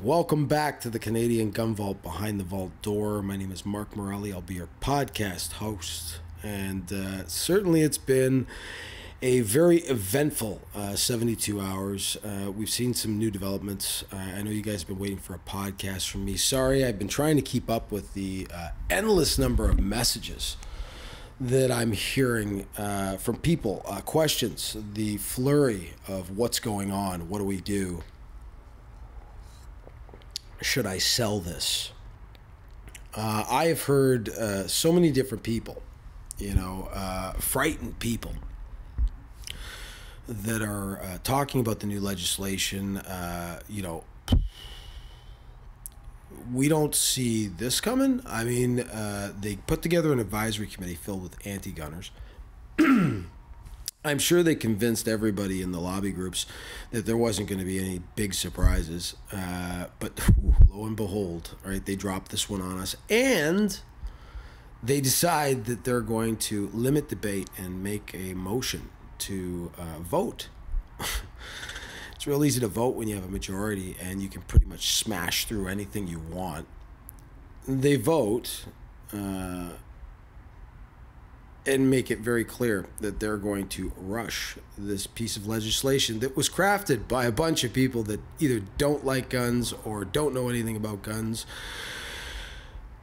Welcome back to the Canadian Gun Vault Behind the Vault Door. My name is Mark Morelli. I'll be your podcast host. And certainly it's been a very eventful 72 hours. We've seen some new developments. I know you guys have been waiting for a podcast from me. Sorry, I've been trying to keep up with the endless number of messages that I'm hearing from people, questions, the flurry of what's going on, what do we do? Should I sell this? I have heard so many different people, frightened people that are talking about the new legislation. We don't see this coming. I mean, they put together an advisory committee filled with anti-gunners. I'm sure they convinced everybody in the lobby groups that there wasn't going to be any big surprises. But lo and behold, right, they dropped this one on us. And they decide that they're going to limit debate and make a motion to vote. It's real easy to vote when you have a majority and you can pretty much smash through anything you want. They vote and make it very clear that they're going to rush this piece of legislation that was crafted by a bunch of people that either don't like guns or don't know anything about guns.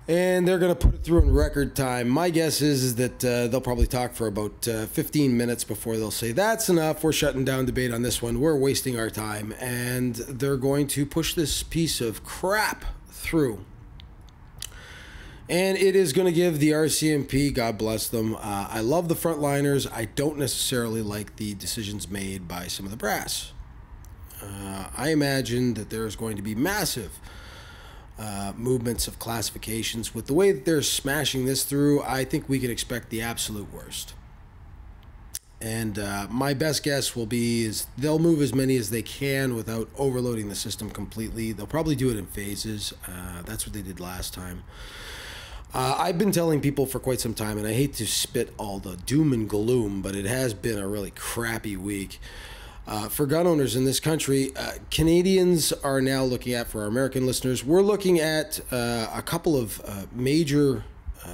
And they're going to put it through in record time. My guess is that they'll probably talk for about 15 minutes before they'll say, that's enough, we're shutting down debate on this one, we're wasting our time. And they're going to push this piece of crap through. And it is going to give the RCMP, God bless them. I love the frontliners. I don't necessarily like the decisions made by some of the brass. I imagine that there's going to be massive movements of classifications. With the way that they're smashing this through, I think we can expect the absolute worst. And my best guess will be is they'll move as many as they can without overloading the system completely. They'll probably do it in phases. That's what they did last time. I've been telling people for quite some time, and I hate to spit all the doom and gloom, but it has been a really crappy week. For gun owners in this country, Canadians are now looking at, for our American listeners, we're looking at a couple of major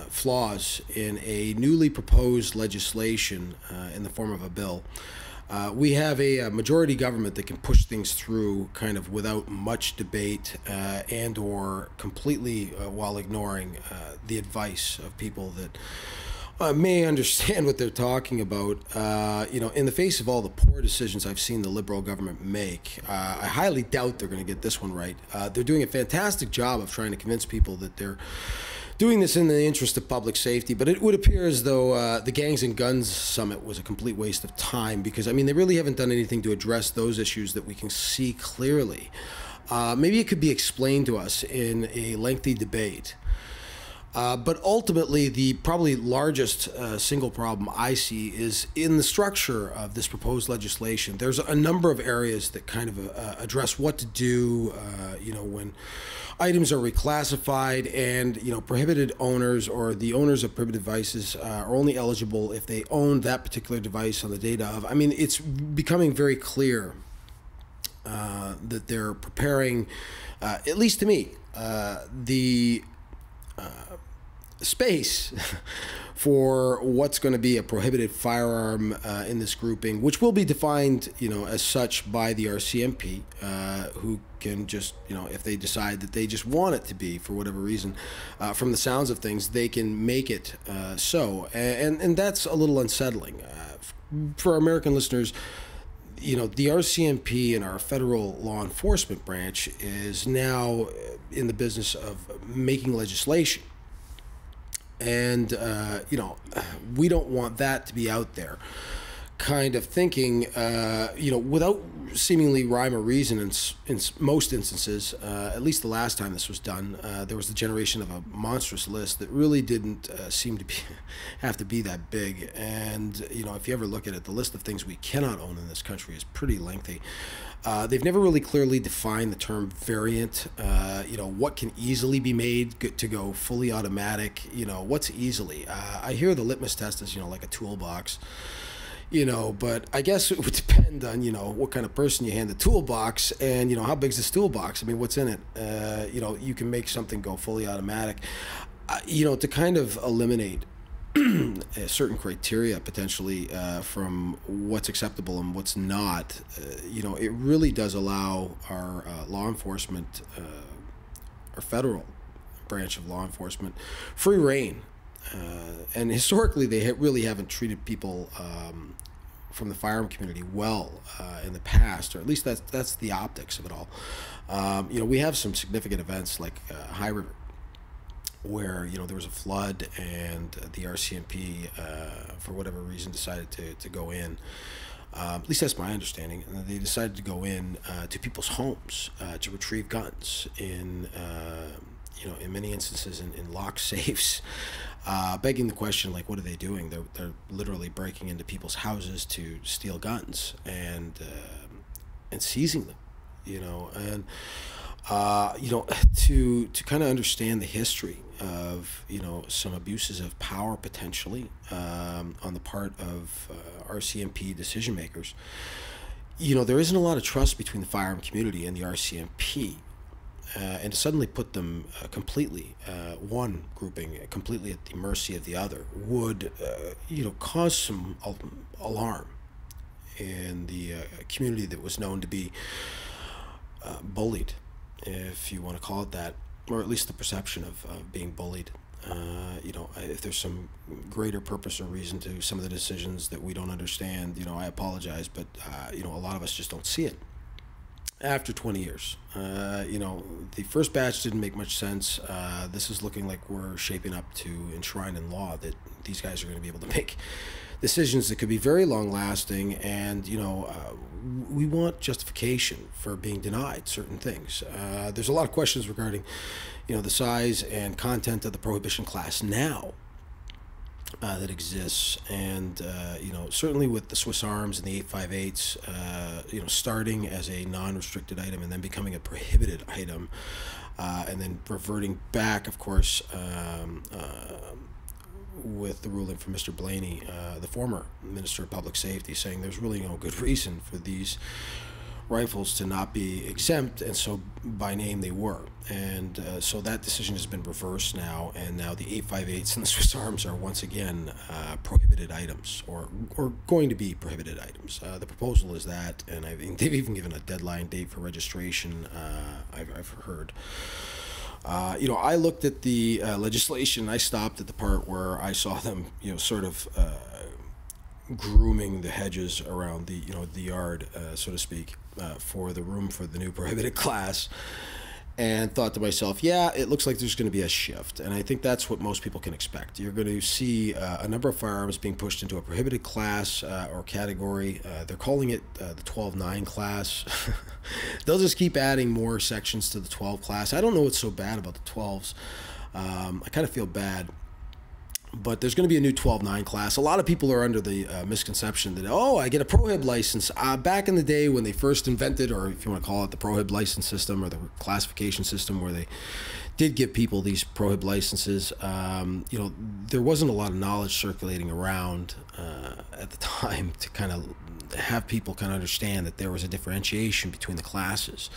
flaws in a newly proposed legislation in the form of a bill. We have a majority government that can push things through kind of without much debate and or completely while ignoring the advice of people that may understand what they're talking about. In the face of all the poor decisions I've seen the Liberal government make, I highly doubt they're going to get this one right. They're doing a fantastic job of trying to convince people that they're doing this in the interest of public safety, but it would appear as though the Gangs and Guns Summit was a complete waste of time because, I mean, they really haven't done anything to address those issues that we can see clearly. Maybe it could be explained to us in a lengthy debate. But ultimately, the probably largest single problem I see is in the structure of this proposed legislation. There's a number of areas that kind of address what to do, when items are reclassified and, prohibited owners or the owners of prohibited devices are only eligible if they own that particular device on the date of. I mean, it's becoming very clear that they're preparing, at least to me, the space for what's going to be a prohibited firearm in this grouping, which will be defined, as such by the RCMP, who can just, if they decide that they just want it to be for whatever reason, from the sounds of things, they can make it so. And that's a little unsettling. For our American listeners, the RCMP and our federal law enforcement branch is now in the business of making legislation. And, we don't want that to be out there kind of thinking, without seemingly rhyme or reason in most instances, at least the last time this was done, there was the generation of a monstrous list that really didn't seem to have to be that big. And, if you ever look at it, the list of things we cannot own in this country is pretty lengthy. They've never really clearly defined the term variant, what can easily be made to go fully automatic, what's easily. I hear the litmus test is, like a toolbox. But I guess it would depend on, what kind of person you hand the toolbox and, how big's this toolbox? I mean, what's in it? You can make something go fully automatic. To kind of eliminate certain criteria potentially from what's acceptable and what's not, it really does allow our law enforcement, our federal branch of law enforcement, free reign. And historically, they really haven't treated people from the firearm community well in the past, or at least that's the optics of it all. We have some significant events like High River, where there was a flood and the RCMP, for whatever reason, decided to go in. At least that's my understanding. And they decided to go in to people's homes to retrieve guns in many instances in lock safes, begging the question, like, what are they doing? They're literally breaking into people's houses to steal guns and seizing them, and to kind of understand the history of some abuses of power potentially on the part of RCMP decision makers. There isn't a lot of trust between the firearm community and the RCMP. And to suddenly put them completely, one grouping completely at the mercy of the other, would, cause some alarm in the community that was known to be bullied, if you want to call it that, or at least the perception of being bullied. If there's some greater purpose or reason to some of the decisions that we don't understand, I apologize, but, a lot of us just don't see it. After 20 years, the first batch didn't make much sense. This is looking like we're shaping up to enshrine in law that these guys are going to be able to make decisions that could be very long-lasting, and we want justification for being denied certain things. There's a lot of questions regarding, the size and content of the prohibition class now that exists, and certainly with the Swiss Arms and the 858s, starting as a non-restricted item and then becoming a prohibited item, and then reverting back, of course, with the ruling from Mr. Blaney, the former Minister of Public Safety, saying there's really no good reason for these rifles to not be exempt, and so by name they were. And so that decision has been reversed now, and now the 858s and the Swiss Arms are once again prohibited items, or going to be prohibited items. The proposal is that, and they've even given a deadline date for registration, I've heard. I looked at the legislation. I stopped at the part where I saw them, sort of grooming the hedges around the yard, so to speak, for the room for the new prohibited class, and thought to myself, yeah, it looks like there's going to be a shift, and I think that's what most people can expect. You're going to see a number of firearms being pushed into a prohibited class or category. They're calling it the 12-9 class. They'll just keep adding more sections to the 12 class. I don't know what's so bad about the 12s. I kind of feel bad. But there's going to be a new 12-9 class. A lot of people are under the misconception that, I get a prohib license. Back in the day when they first invented, or if you want to call it the prohib license system or the classification system, where they did give people these prohib licenses, there wasn't a lot of knowledge circulating around at the time to kind of have people kind of understand that there was a differentiation between the classes.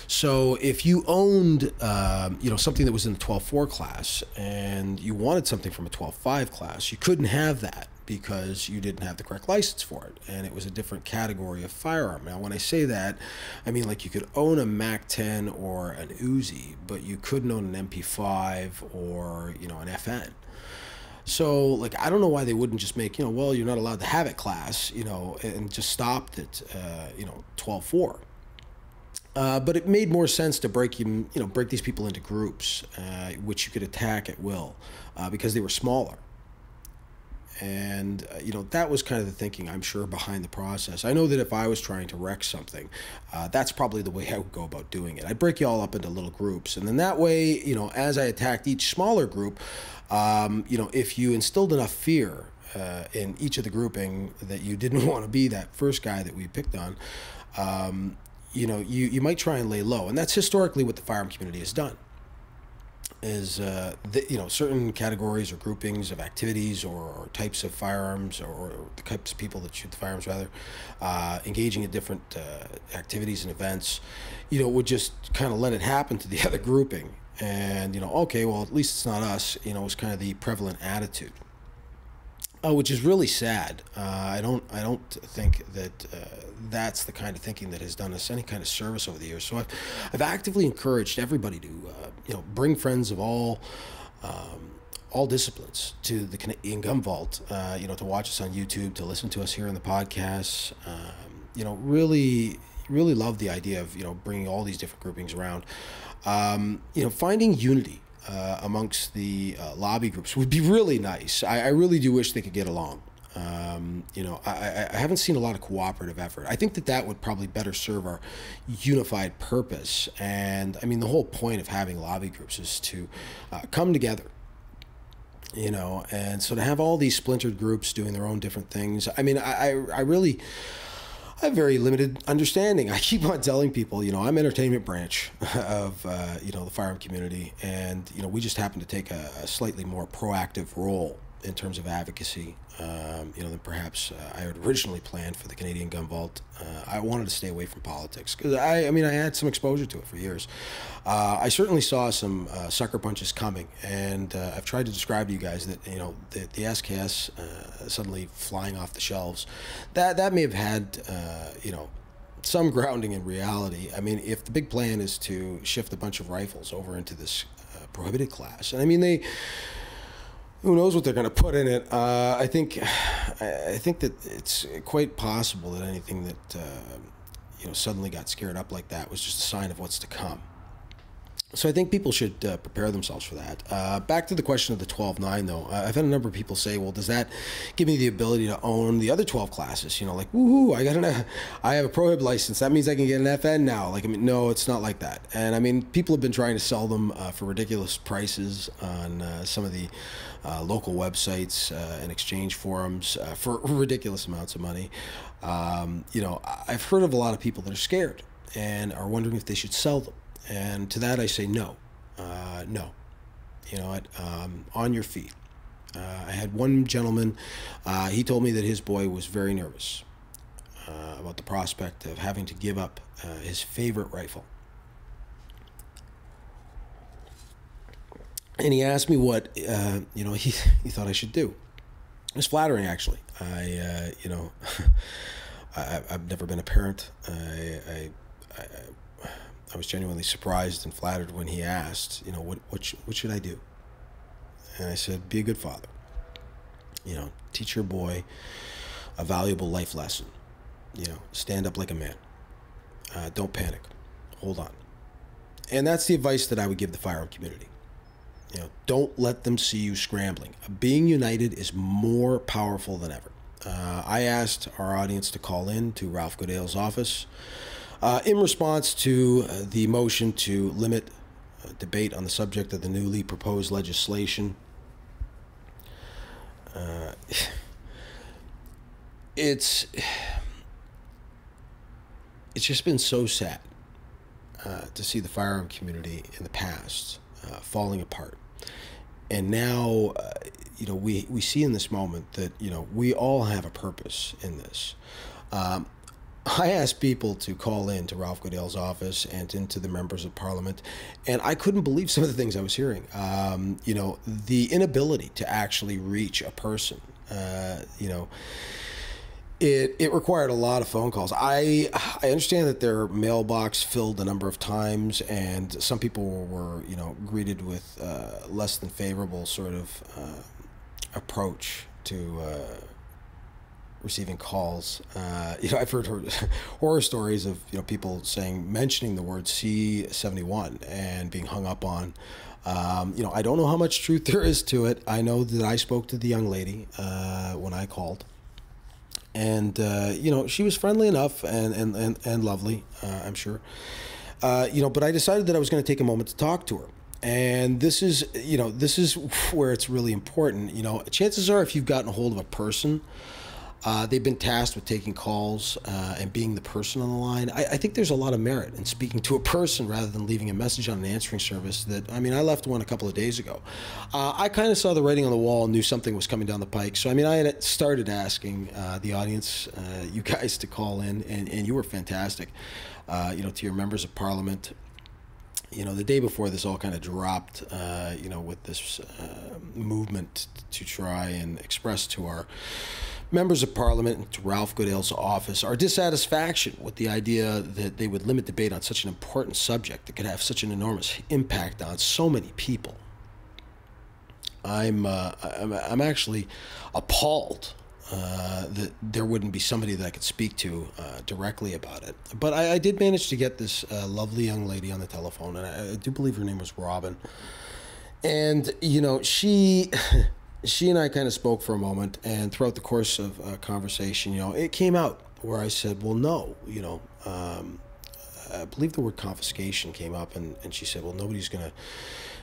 So if you owned, something that was in the 12-4 class and you wanted something from a 12-5 class, you couldn't have that because you didn't have the correct license for it, and it was a different category of firearm. Now, when I say that, I mean like you could own a MAC-10 or an Uzi, but you couldn't own an MP5 or, an FN. So, like, I don't know why they wouldn't just make, well, you're not allowed to have it class, and just stopped at, 12-4. But it made more sense to break these people into groups, which you could attack at will, because they were smaller. And, that was kind of the thinking, I'm sure, behind the process. I know that if I was trying to wreck something, that's probably the way I would go about doing it. I'd break you all up into little groups. And then that way, as I attacked each smaller group, if you instilled enough fear in each of the grouping that you didn't want to be that first guy that we picked on, you might try and lay low. And that's historically what the firearm community has done. certain categories or groupings of activities or types of firearms or the types of people that shoot the firearms rather, engaging in different activities and events, would just kind of let it happen to the other grouping. And, okay, well, at least it's not us, was kind of the prevalent attitude. Which is really sad. I don't think that that's the kind of thinking that has done us any kind of service over the years. So I've actively encouraged everybody to bring friends of all disciplines to the Canadian Gun Vault. To watch us on YouTube, to listen to us here in the podcasts. Really love the idea of bringing all these different groupings around. Finding unity amongst the lobby groups would be really nice. I really do wish they could get along. I haven't seen a lot of cooperative effort. I think that would probably better serve our unified purpose. And I mean, the whole point of having lobby groups is to come together. And so to have all these splintered groups doing their own different things. I mean, I have very limited understanding. I keep on telling people, I'm entertainment branch of, the firearm community. And, we just happen to take a slightly more proactive role in terms of advocacy, than perhaps I had originally planned for the Canadian Gun Vault. I wanted to stay away from politics because I had some exposure to it for years. I certainly saw some sucker punches coming, and I've tried to describe to you guys that the SKS suddenly flying off the shelves, that may have had some grounding in reality. I mean, if the big plan is to shift a bunch of rifles over into this prohibited class, and I mean who knows what they're going to put in it? I think that it's quite possible that anything that suddenly got scared up like that was just a sign of what's to come. So I think people should prepare themselves for that. Back to the question of the 12.9, though. I've had a number of people say, well, does that give me the ability to own the other 12 classes? Like, woohoo, I have a prohib license. That means I can get an FN now. No, it's not like that. And I mean, people have been trying to sell them for ridiculous prices on some of the local websites and exchange forums for ridiculous amounts of money. I've heard of a lot of people that are scared and are wondering if they should sell them. And to that I say no. No. On your feet. I had one gentleman, he told me that his boy was very nervous about the prospect of having to give up his favorite rifle. And he asked me what, he thought I should do. It was flattering, actually. I've never been a parent. I was genuinely surprised and flattered when he asked, what should I do? And I said, be a good father. Teach your boy a valuable life lesson. Stand up like a man. Don't panic. Hold on. And that's the advice that I would give the firearm community. Don't let them see you scrambling. Being united is more powerful than ever. I asked our audience to call in to Ralph Goodale's office in response to the motion to limit debate on the subject of the newly proposed legislation. It's just been so sad to see the firearm community in the past falling apart. And now, we see in this moment that, we all have a purpose in this. I asked people to call in to Ralph Goodale's office and into the members of Parliament, and I couldn't believe some of the things I was hearing. The inability to actually reach a person, it required a lot of phone calls. I understand that their mailbox filled a number of times, and some people were, greeted with less than favorable sort of approach to receiving calls. I've heard horror stories of people mentioning the word C-71 and being hung up on. I don't know how much truth there is to it. I know that I spoke to the young lady when I called. And, she was friendly enough and lovely, I'm sure. But I decided that I was going to take a moment to talk to her. And this is where it's really important. Chances are if you've gotten a hold of a person, They've been tasked with taking calls and being the person on the line. I think there's a lot of merit in speaking to a person rather than leaving a message on an answering service. I left one a couple of days ago. I kind of saw the writing on the wall and knew something was coming down the pike. So, I had started asking the audience, you guys, to call in, and you were fantastic, to your members of parliament. The day before this all kind of dropped, with this movement to try and express to our members of parliament and to Ralph Goodale's office our dissatisfaction with the idea that they would limit debate on such an important subject that could have such an enormous impact on so many people. I'm actually appalled that there wouldn't be somebody that I could speak to directly about it. But I did manage to get this lovely young lady on the telephone, and I do believe her name was Robin. And, she and I kind of spoke for a moment, and throughout the course of conversation, it came out where I said, well, no, I believe the word confiscation came up, and she said, well, nobody's going to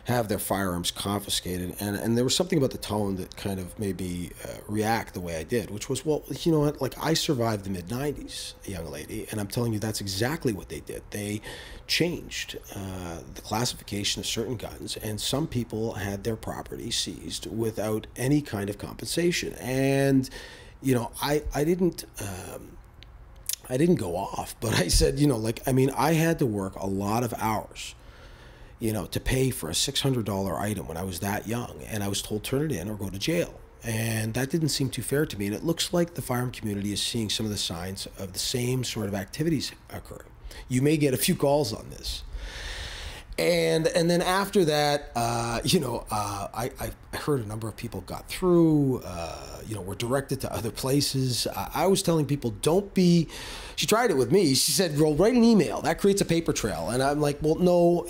have their firearms confiscated. And there was something about the tone that kind of made me react the way I did, which was, well, you know what, like, I survived the mid-90s, young lady, and I'm telling you that's exactly what they did. They changed the classification of certain guns, and some people had their property seized without any kind of compensation. And, I didn't go off, but I said, I had to work a lot of hours, to pay for a $600 item when I was that young, and I was told turn it in or go to jail. And that didn't seem too fair to me. And it looks like the firearm community is seeing some of the signs of the same sort of activities occurring. You may get a few calls on this. And then after that, I heard a number of people got through, were directed to other places. I was telling people, she tried it with me. She said, well, write an email. That creates a paper trail. And I'm like, well, no,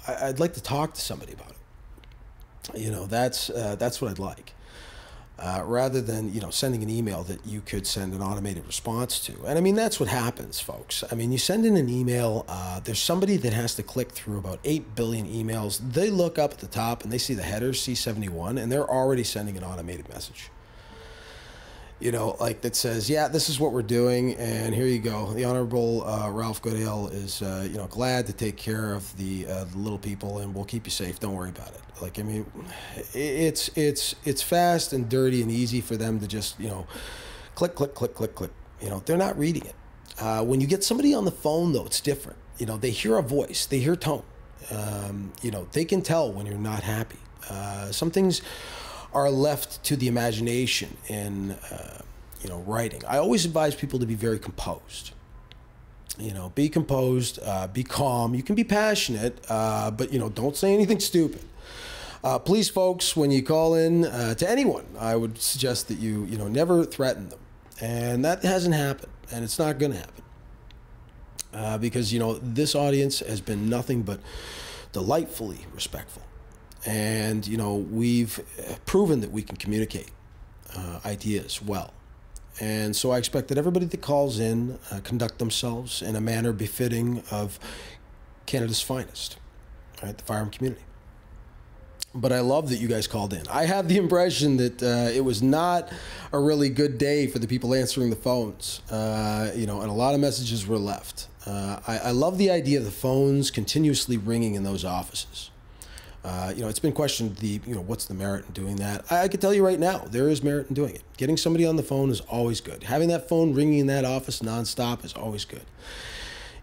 I'd like to talk to somebody about it. That's what I'd like. Rather than, sending an email that you could send an automated response to. And that's what happens, folks. You send in an email, there's somebody that has to click through about 8 billion emails. They look up at the top and they see the header C-71, and they're already sending an automated message. That says, yeah, this is what we're doing, and here you go. The Honorable Ralph Goodale is, glad to take care of the little people, and we'll keep you safe. Don't worry about it. It's fast and dirty and easy for them to just, click, click, click, click, click. They're not reading it. When you get somebody on the phone, though, it's different. They hear a voice, they hear tone. They can tell when you're not happy. Some things are left to the imagination in, writing. I always advise people to be very composed. Be composed, be calm. You can be passionate, but, don't say anything stupid. Please, folks, when you call in to anyone, I would suggest that you, never threaten them. And that hasn't happened, and it's not going to happen. Because, this audience has been nothing but delightfully respectful. And, we've proven that we can communicate ideas well. And so I expect that everybody that calls in conduct themselves in a manner befitting of Canada's finest, right, the firearm community. But I love that you guys called in. I have the impression that it was not a really good day for the people answering the phones, and a lot of messages were left. I love the idea of the phones continuously ringing in those offices. It's been questioned, what's the merit in doing that? I can tell you right now, there is merit in doing it. Getting somebody on the phone is always good. Having that phone ringing in that office nonstop is always good.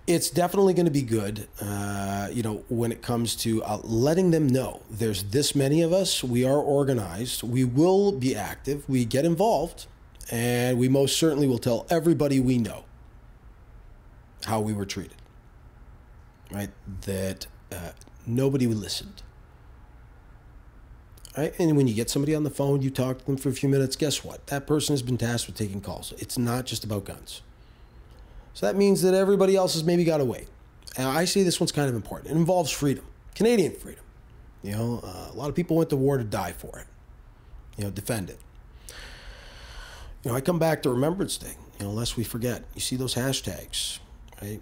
It's definitely going to be good, when it comes to letting them know there's this many of us, we are organized, we will be active, we get involved, and we most certainly will tell everybody we know how we were treated, right? That nobody listened. Right? And when you get somebody on the phone, you talk to them for a few minutes, guess what? That person has been tasked with taking calls. It's not just about guns. So that means that everybody else has maybe got to wait. And I say this one's kind of important. It involves freedom, Canadian freedom. A lot of people went to war to die for it, defend it. I come back to Remembrance Day, lest we forget. You see those hashtags, right?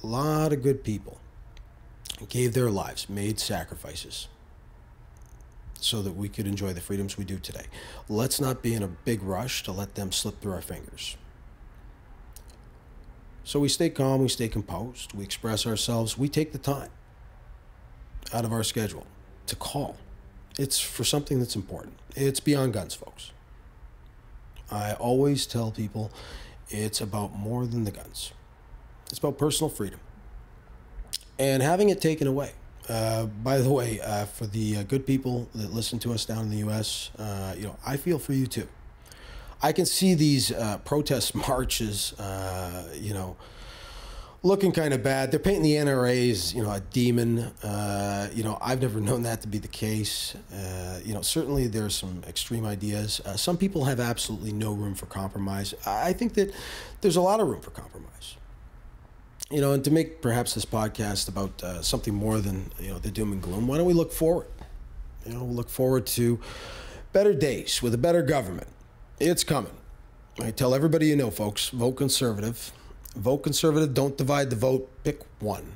A lot of good people gave their lives, made sacrifices. so that we could enjoy the freedoms we do today. Let's not be in a big rush to let them slip through our fingers. So we stay calm, we stay composed, we express ourselves, we take the time out of our schedule to call. It's for something that's important. It's beyond guns, folks. I always tell people it's about more than the guns. It's about personal freedom and having it taken away. By the way, for the good people that listen to us down in the U.S., I feel for you too. I can see these protest marches, looking kind of bad. They're painting the NRA as, a demon. I've never known that to be the case. Certainly there's some extreme ideas. Some people have absolutely no room for compromise. I think that there's a lot of room for compromise. And to make perhaps this podcast about something more than, the doom and gloom, why don't we look forward? We'll look forward to better days with a better government. It's coming. I tell everybody you know, folks, vote conservative. Vote conservative, don't divide the vote, pick one.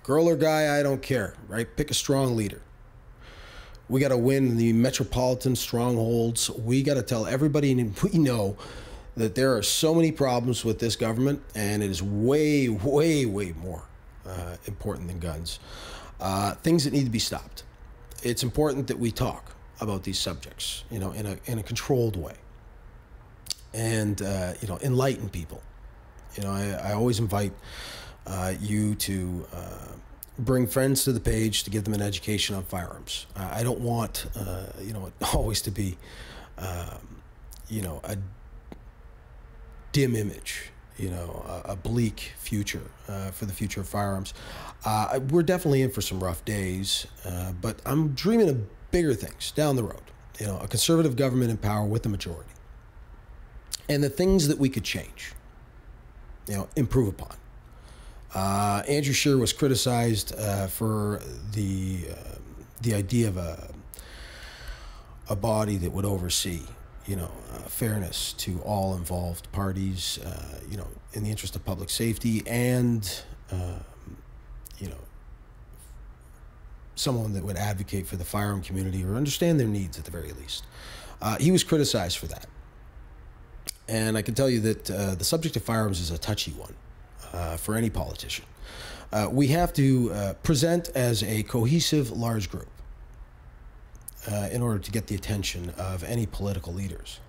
Girl or guy, I don't care, right? Pick a strong leader. We got to win the metropolitan strongholds. We got to tell everybody we know that there are so many problems with this government, and it is way, way, way more important than guns. Things that need to be stopped. It's important that we talk about these subjects, in a controlled way, and enlighten people. I always invite you to bring friends to the page to give them an education on firearms. I don't want it always to be a dim image, a bleak future for the future of firearms. We're definitely in for some rough days, but I'm dreaming of bigger things down the road. A conservative government in power with the majority. And the things that we could change, improve upon. Andrew Scheer was criticized for the idea of a body that would oversee fairness to all involved parties, in the interest of public safety, and, someone that would advocate for the firearm community or understand their needs at the very least. He was criticized for that. And I can tell you that the subject of firearms is a touchy one for any politician. We have to present as a cohesive large group in order to get the attention of any political leaders.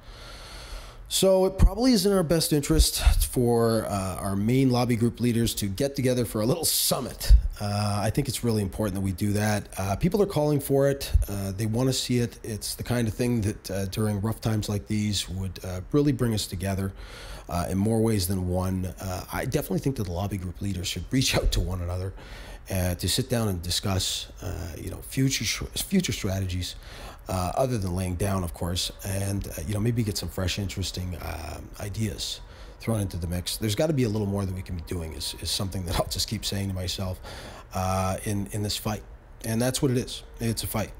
So it probably is in our best interest for our main lobby group leaders to get together for a little summit. I think it's really important that we do that. People are calling for it. They want to see it. It's the kind of thing that during rough times like these would really bring us together in more ways than one. I definitely think that the lobby group leaders should reach out to one another to sit down and discuss, future strategies. Other than laying down, of course, and maybe get some fresh, interesting ideas thrown into the mix. There's got to be a little more that we can be doing. Is something that I'll just keep saying to myself in this fight, and that's what it is. It's a fight.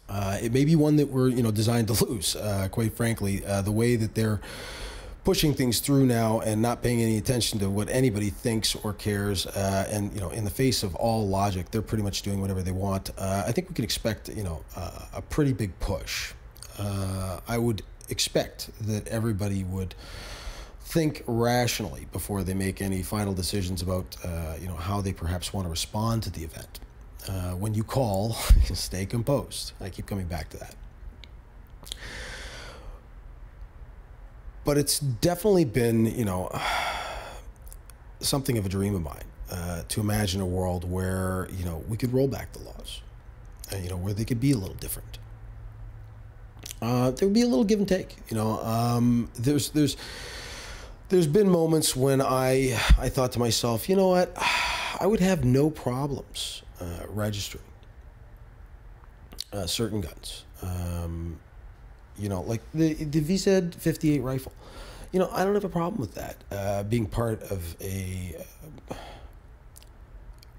It may be one that we're designed to lose. Quite frankly, the way that they're pushing things through now and not paying any attention to what anybody thinks or cares, and in the face of all logic, they're pretty much doing whatever they want. I think we can expect a pretty big push. I would expect that everybody would think rationally before they make any final decisions about how they perhaps want to respond to the event. When you call, stay composed. I keep coming back to that. But it's definitely been, something of a dream of mine to imagine a world where, we could roll back the laws, where they could be a little different. There would be a little give and take, There's been moments when I thought to myself, you know what, I would have no problems registering certain guns. Like the VZ 58 rifle. I don't have a problem with that being part of a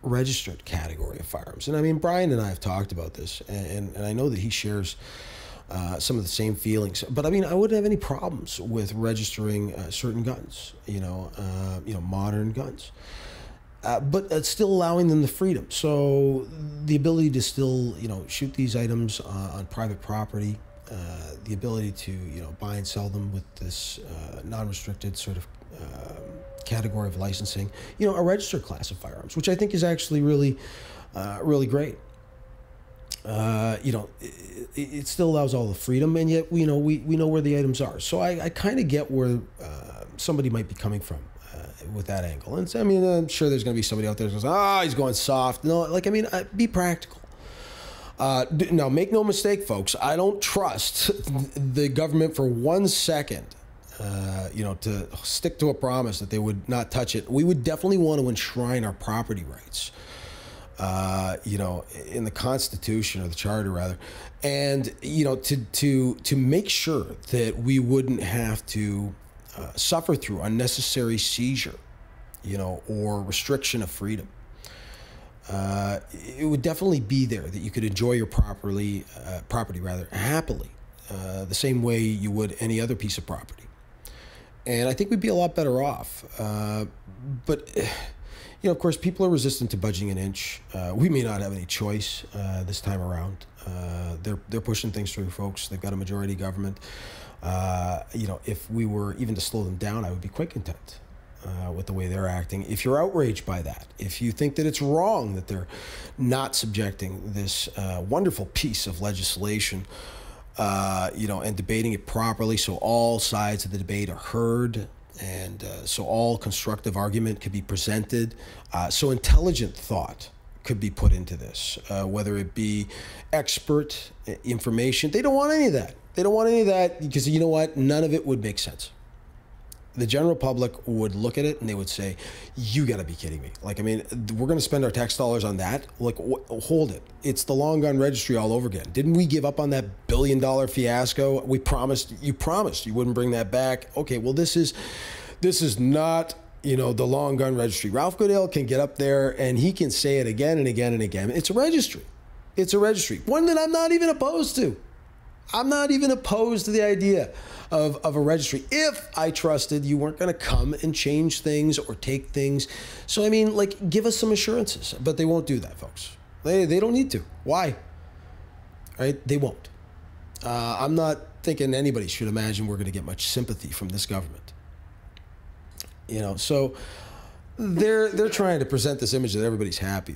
registered category of firearms. And I mean, Brian and I have talked about this, and I know that he shares some of the same feelings. But I mean, I wouldn't have any problems with registering certain guns, modern guns. but still allowing them the freedom. So the ability to still, shoot these items on private property, the ability to, buy and sell them with this non-restricted sort of category of licensing, a registered class of firearms, which I think is actually really, really great. It still allows all the freedom, and yet we know where the items are. So I kind of get where somebody might be coming from with that angle. And I mean, I'm sure there's going to be somebody out there who goes, he's going soft. No, be practical. Now, make no mistake, folks. I don't trust the government for 1 second. To stick to a promise that they would not touch it. We would definitely want to enshrine our property rights. In the Constitution, or the Charter rather, and to make sure that we wouldn't have to suffer through unnecessary seizure, or restriction of freedom. It would definitely be there that you could enjoy your property happily, the same way you would any other piece of property. And I think we'd be a lot better off. But of course, people are resistant to budging an inch. We may not have any choice this time around. They're pushing things through, folks. They've got a majority government. If we were even to slow them down, I would be quite content with the way they're acting. If you're outraged by that, if you think that it's wrong that they're not subjecting this wonderful piece of legislation, and debating it properly so all sides of the debate are heard, and so all constructive argument could be presented, so intelligent thought could be put into this, whether it be expert information. They don't want any of that. They don't want any of that because, you know what? None of it would make sense. The general public would look at it and they would say, you got to be kidding me. We're going to spend our tax dollars on that? Hold it. It's the long gun registry all over again. Didn't we give up on that $1 billion fiasco? You promised you wouldn't bring that back. Okay, well, this is not, the long gun registry. Ralph Goodale can get up there and he can say it again and again and again. It's a registry. It's a registry. One that I'm not even opposed to. I'm not even opposed to the idea of a registry if I trusted you weren't going to come and change things or take things. So, give us some assurances. But they won't do that, folks. They don't need to. Why? Right? They won't. I'm not thinking anybody should imagine we're going to get much sympathy from this government. So they're trying to present this image that everybody's happy.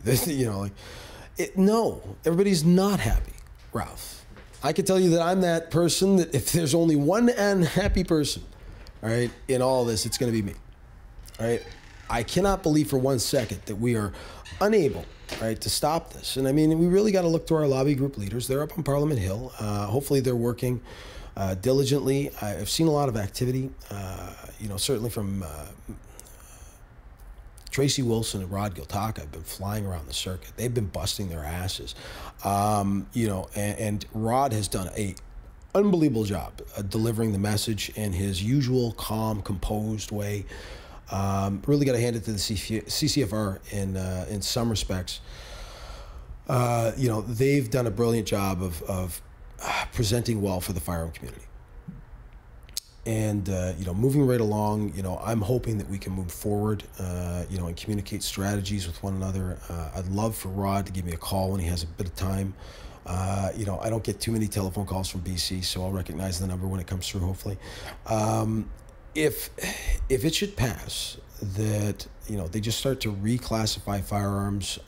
No, everybody's not happy, Ralph. I can tell you that I'm that person that if there's only one unhappy person, all right, in all this, it's going to be me. All right. I cannot believe for 1 second that we are unable, right, to stop this. And we really got to look to our lobby group leaders. They're up on Parliament Hill. Hopefully they're working diligently. I've seen a lot of activity, certainly from Tracy Wilson and Rod Giltaka have been flying around the circuit. They've been busting their asses. And Rod has done a unbelievable job delivering the message in his usual calm, composed way. Really got to hand it to the CCFR in some respects. They've done a brilliant job of presenting well for the firearm community. And, moving right along, I'm hoping that we can move forward, and communicate strategies with one another. I'd love for Rod to give me a call when he has a bit of time. I don't get too many telephone calls from BC, so I'll recognize the number when it comes through, hopefully. If it should pass that, they just start to reclassify firearms,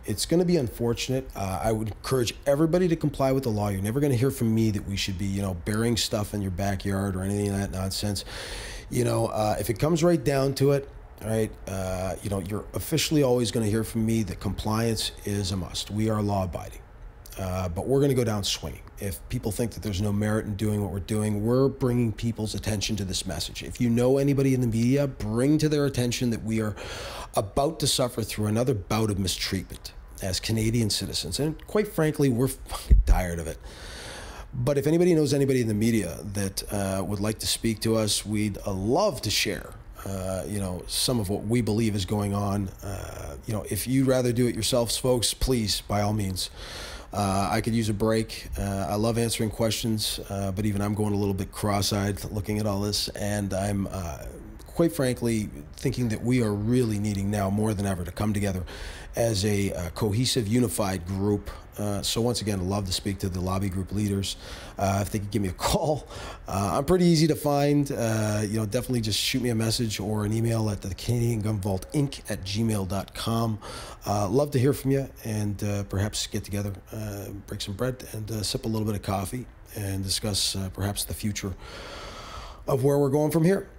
it's going to be unfortunate. I would encourage everybody to comply with the law. You're never going to hear from me that we should be, burying stuff in your backyard or anything of that nonsense. If it comes right down to it, all right, you're officially always going to hear from me that compliance is a must. We are law-abiding. But we're going to go down swinging. If people think that there's no merit in doing what we're doing, we're bringing people's attention to this message. If you know anybody in the media, bring to their attention that we are about to suffer through another bout of mistreatment as Canadian citizens. And quite frankly, we're fucking tired of it. But if anybody knows anybody in the media that would like to speak to us, we'd love to share some of what we believe is going on. If you'd rather do it yourselves, folks, please, by all means. I could use a break. I love answering questions, but even I'm going a little bit cross-eyed looking at all this, and I'm quite frankly, thinking that we are really needing now more than ever to come together as a cohesive, unified group. So once again, I'd love to speak to the lobby group leaders. If they could give me a call, I'm pretty easy to find. Definitely just shoot me a message or an email at the Canadian Gun Vault Inc. at gmail.com. Love to hear from you, and perhaps get together, break some bread, and sip a little bit of coffee and discuss perhaps the future of where we're going from here.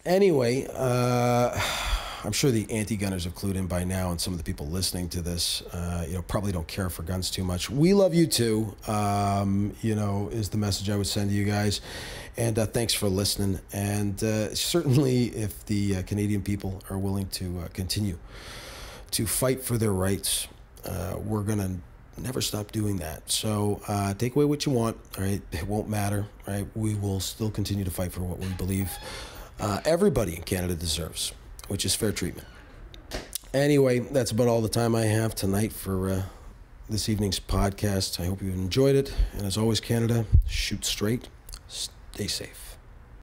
Anyway, I'm sure the anti-gunners have clued in by now, and some of the people listening to this, probably don't care for guns too much. We love you too, is the message I would send to you guys. And thanks for listening. And certainly, if the Canadian people are willing to continue to fight for their rights, we're going to never stop doing that. So take away what you want, all right? It won't matter, right? We will still continue to fight for what we believe everybody in Canada deserves, which is fair treatment. Anyway, that's about all the time I have tonight for this evening's podcast. I hope you enjoyed it. And as always, Canada, shoot straight, stay safe.